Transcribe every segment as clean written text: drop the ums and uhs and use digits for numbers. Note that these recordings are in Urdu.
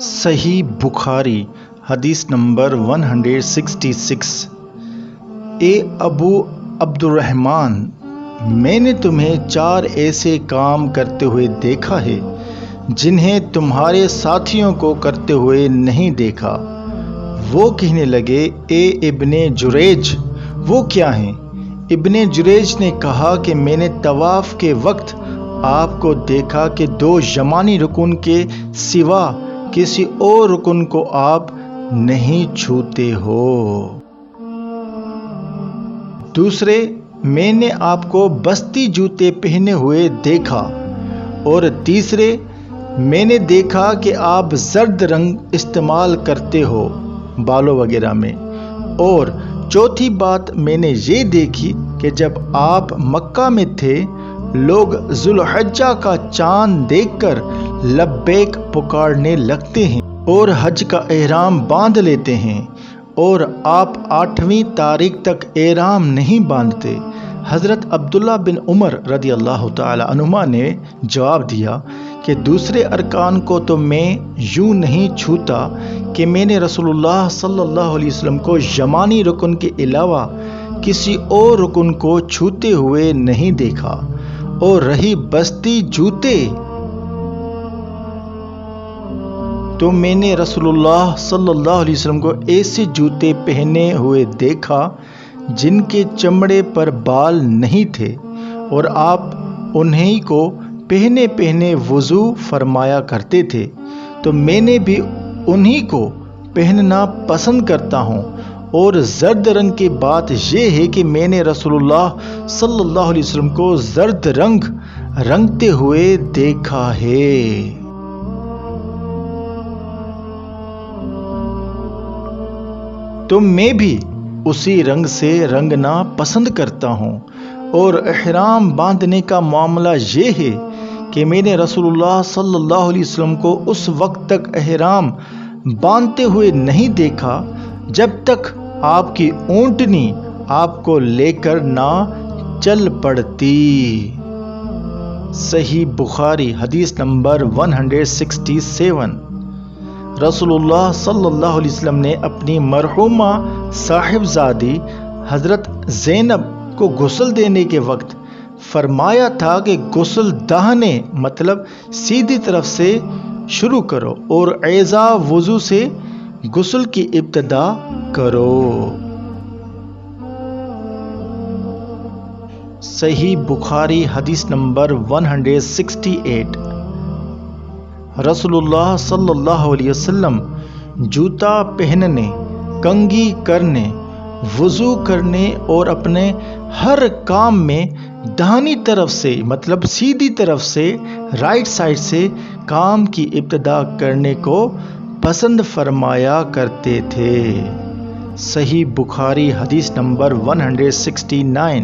صحیح بخاری حدیث نمبر 166۔ اے ابو عبد الرحمن، میں نے تمہیں 4 ایسے کام کرتے ہوئے دیکھا ہے جنہیں تمہارے ساتھیوں کو کرتے ہوئے نہیں دیکھا۔ وہ کہنے لگے، اے ابن جریج، وہ کیا ہیں؟ ابن جریج نے کہا کہ میں نے طواف کے وقت آپ کو دیکھا کہ 2 یمانی رکن کے سوا کسی اور رکن کو آپ نہیں چھوتے ہو۔ دوسرے، میں نے آپ کو بستی جوتے پہنے ہوئے دیکھا۔ اور تیسرے، میں نے دیکھا کہ آپ زرد رنگ استعمال کرتے ہو بالوں وغیرہ میں۔ اور چوتھی بات میں نے یہ دیکھی کہ جب آپ مکہ میں تھے، لوگ ذوالحجہ کا چاند دیکھ کر لبیک پکارنے لگتے ہیں اور حج کا احرام باندھ لیتے ہیں، اور آپ 8ویں تاریخ تک احرام نہیں باندھتے۔ حضرت عبداللہ بن عمر رضی اللہ تعالی عنہما نے جواب دیا کہ دوسرے ارکان کو تو میں یوں نہیں چھوتا کہ میں نے رسول اللہ صلی اللہ علیہ وسلم کو یمانی رکن کے علاوہ کسی اور رکن کو چھوتے ہوئے نہیں دیکھا۔ اور رہی بستی جوتے، تو میں نے رسول اللہ صلی اللہ علیہ وسلم کو ایسے جوتے پہنے ہوئے دیکھا جن کے چمڑے پر بال نہیں تھے، اور آپ انہی کو پہنے پہنے وضو فرمایا کرتے تھے، تو میں نے بھی انہی کو پہننا پسند کرتا ہوں۔ اور زرد رنگ کی بات یہ ہے کہ میں نے رسول اللہ صلی اللہ علیہ وسلم کو زرد رنگ رنگتے ہوئے دیکھا ہے۔ تو میں بھی اسی رنگ سے رنگنا پسند کرتا ہوں۔ اور احرام باندھنے کا معاملہ یہ ہے کہ میں نے رسول اللہ صلی اللہ علیہ وسلم کو اس وقت تک احرام باندھتے ہوئے نہیں دیکھا جب تک آپ کی اونٹنی آپ کو لے کر نہ چل پڑتی۔ صحیح بخاری حدیث نمبر 167۔ رسول اللہ صلی اللہ علیہ وسلم نے اپنی مرحومہ صاحبزادی حضرت زینب کو غسل دینے کے وقت فرمایا تھا کہ غسل داہنے مطلب سیدھی طرف سے شروع کرو، اور ایذا وضو سے غسل کی ابتدا کرو۔ صحیح بخاری حدیث نمبر 168۔ رسول اللہ صلی اللہ علیہ وسلم جوتا پہننے، کنگھی کرنے، وضو کرنے اور اپنے ہر کام میں داہنی طرف سے مطلب سیدھی طرف سے رائٹ سائڈ سے کام کی ابتدا کرنے کو پسند فرمایا کرتے تھے۔ صحیح بخاری حدیث نمبر 169۔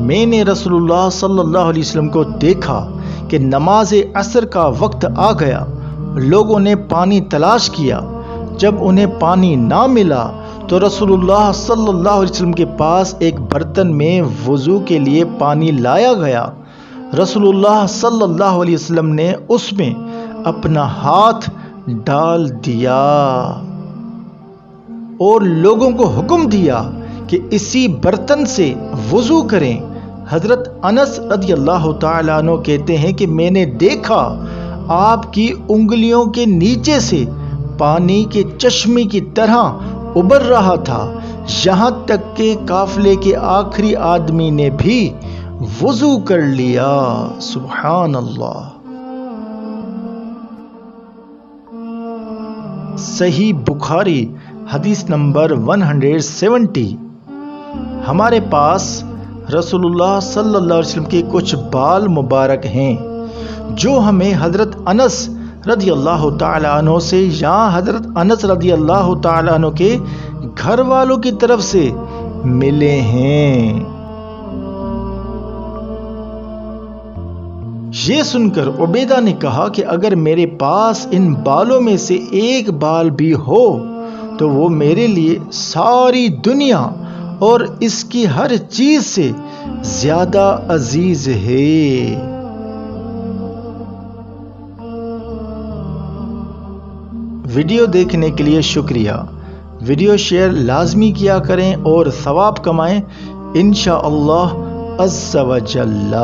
میں نے رسول اللہ صلی اللہ علیہ وسلم کو دیکھا کہ نماز عصر کا وقت آ گیا، لوگوں نے پانی تلاش کیا، جب انہیں پانی نہ ملا تو رسول اللہ صلی اللہ علیہ وسلم کے پاس ایک برتن میں وضو کے لیے پانی لایا گیا۔ رسول اللہ صلی اللہ علیہ وسلم نے اس میں اپنا ہاتھ ڈال دیا اور لوگوں کو حکم دیا کہ اسی برتن سے وضو کریں۔ حضرت انس رضی اللہ تعالیٰ عنہ کہتے ہیں کہ میں نے دیکھا آپ کی انگلیوں کے نیچے سے پانی کے چشمے کی طرح ابر رہا تھا، یہاں تک کہ قافلے کے آخری آدمی نے بھی وضو کر لیا۔ سبحان اللہ۔ صحیح بخاری حدیث نمبر 170۔ ہمارے پاس رسول اللہ صلی اللہ علیہ وسلم کے کچھ بال مبارک ہیں جو ہمیں حضرت انس رضی اللہ تعالیٰ عنہ سے یا حضرت انس رضی اللہ تعالیٰ عنہ کے گھر والوں کی طرف سے ملے ہیں۔ یہ سن کر عبیدہ نے کہا کہ اگر میرے پاس ان بالوں میں سے ایک بال بھی ہو تو وہ میرے لیے ساری دنیا اور اس کی ہر چیز سے زیادہ عزیز ہے۔ ویڈیو دیکھنے کے لیے شکریہ. ویڈیو شیئر لازمی کیا کریں اور ثواب کمائیں انشاءاللہ عز و جل.